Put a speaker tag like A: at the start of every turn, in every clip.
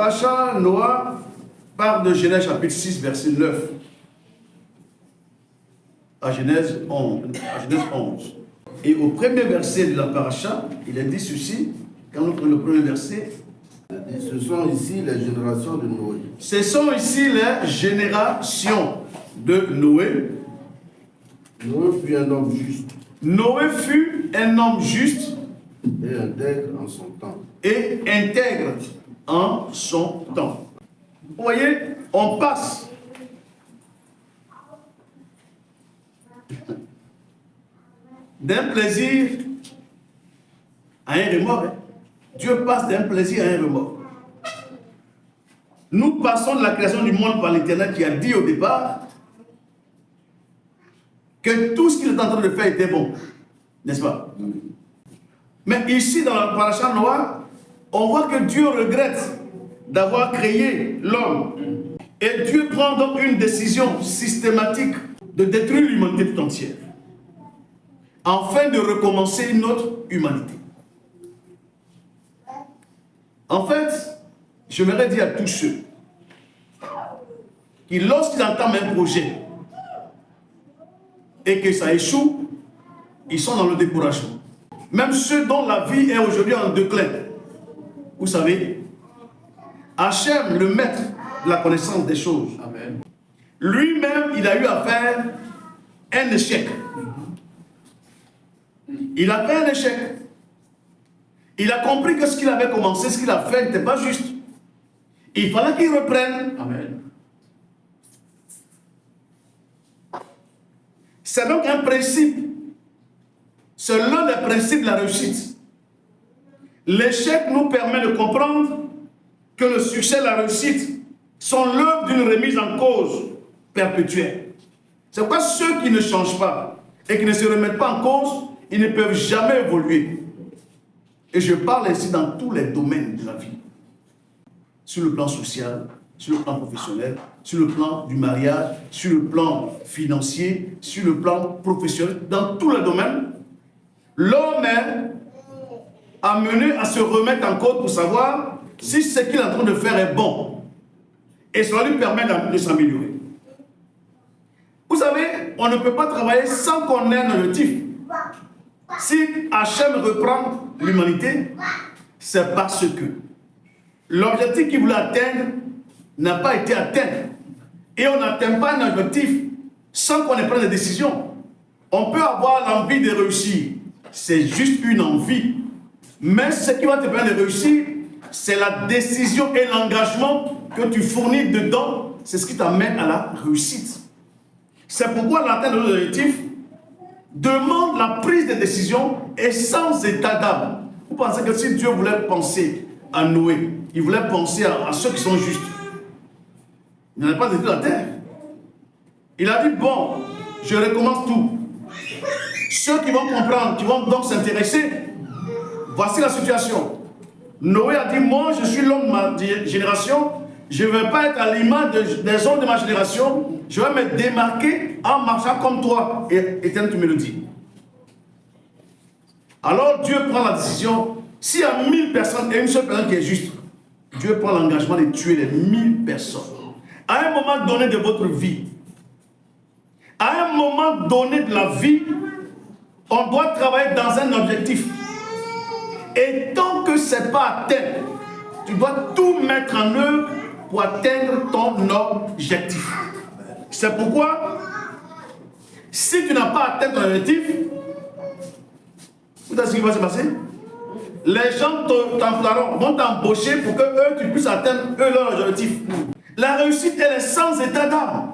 A: paracha Noah part de Genèse chapitre 6, verset 9 à Genèse 11. Et au premier verset de la paracha, il est dit ceci, quand nous prenons le premier verset.
B: Ce sont ici les générations de Noé.
A: Ce sont ici les générations de Noé.
B: Noé fut un homme juste.
A: Noé fut un homme juste
B: et intègre en son temps.
A: Et intègre en son temps. Vous voyez, on passe d'un plaisir à un remords. Dieu passe d'un plaisir à un remords. Nous passons de la création du monde par l'Éternel qui a dit au départ que tout ce qu'il est en train de faire était bon. N'est-ce pas? Mais ici, dans la paracha Noah, on voit que Dieu regrette d'avoir créé l'homme. Et Dieu prend donc une décision systématique de détruire l'humanité tout entière, afin de recommencer une autre humanité. En fait, j'aimerais dire à tous ceux qui, lorsqu'ils entament un projet et que ça échoue, ils sont dans le découragement. Même ceux dont la vie est aujourd'hui en déclin. Vous savez, Hachem, le maître de la connaissance des choses, lui-même, il a eu à faire un échec. Il a fait un échec. Il a compris que ce qu'il avait commencé, ce qu'il a fait n'était pas juste. Il fallait qu'il reprenne. Amen. C'est donc un principe. C'est l'un des principes de la réussite. L'échec nous permet de comprendre que le succès et la réussite sont l'œuvre d'une remise en cause perpétuelle. C'est pourquoi ceux qui ne changent pas et qui ne se remettent pas en cause, ils ne peuvent jamais évoluer. Et je parle ici dans tous les domaines de la vie. Sur le plan social, sur le plan professionnel, sur le plan du mariage, sur le plan financier, sur le plan professionnel, dans tous les domaines, l'homme est amené à se remettre en cause pour savoir si ce qu'il est en train de faire est bon. Et cela lui permet de s'améliorer. Vous savez, on ne peut pas travailler sans qu'on ait un objectif. Si Hachem reprend l'humanité, c'est parce que l'objectif qu'il voulait atteindre n'a pas été atteint. Et on n'atteint pas un objectif sans qu'on ait pris des décisions. On peut avoir l'envie de réussir. C'est juste une envie. Mais ce qui va te permettre de réussir, c'est la décision et l'engagement que tu fournis dedans. C'est ce qui t'amène à la réussite. C'est pourquoi l'atteinte de l'objectif demande la prise de décision et sans état d'âme. Vous pensez que si Dieu voulait penser à Noé, il voulait penser à ceux qui sont justes, il n'en a pas détruit la terre. Il a dit, bon, je recommence tout. Ceux qui vont comprendre, qui vont donc s'intéresser, voici la situation. Noé a dit, moi je suis l'homme de ma génération, je ne vais pas être à l'image des hommes de ma génération, je vais me démarquer en marchant comme toi. Et Éternel, tu me le dis. Alors Dieu prend la décision, s'il y a 1000 personnes et une seule personne qui est juste, Dieu prend l'engagement de tuer les 1000 personnes. À un moment donné de votre vie, à un moment donné de la vie, on doit travailler dans un objectif. Et tant que ce n'est pas atteint, tu dois tout mettre en œuvre pour atteindre ton objectif. C'est pourquoi, si tu n'as pas atteint ton objectif, vous savez ce qui va se passer? Les gens t'emploieront, vont t'embaucher pour que eux, tu puisses atteindre eux leur objectif. La réussite, elle est sans état d'âme.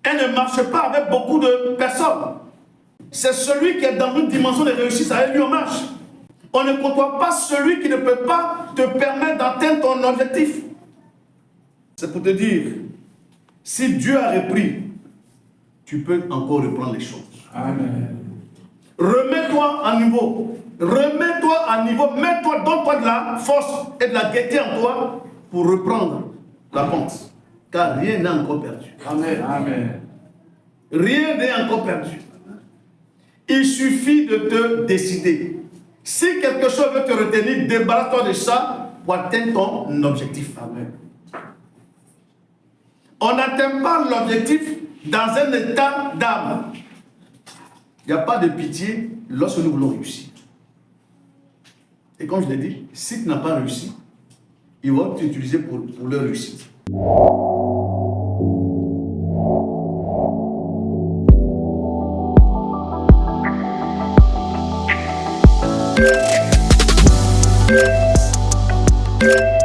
A: Elle ne marche pas avec beaucoup de personnes. C'est celui qui est dans une dimension de réussite, ça lui en marche. On ne côtoie pas celui qui ne peut pas te permettre d'atteindre ton objectif. C'est pour te dire, si Dieu a repris, tu peux encore reprendre les choses. Amen. Remets-toi à niveau. Remets-toi à niveau. Mets-toi, donne-toi de la force et de la gaieté en toi pour reprendre la pente. Car rien n'est encore perdu. Amen. Amen. Rien n'est encore perdu. Il suffit de te décider. Si quelque chose veut te retenir, débarrasse-toi de ça pour atteindre ton objectif.
C: Amen.
A: On n'atteint pas l'objectif dans un état d'âme. Il n'y a pas de pitié lorsque nous voulons réussir. Et comme je l'ai dit, si tu n'as pas réussi, ils vont t'utiliser pour leur réussite.
D: Yeah.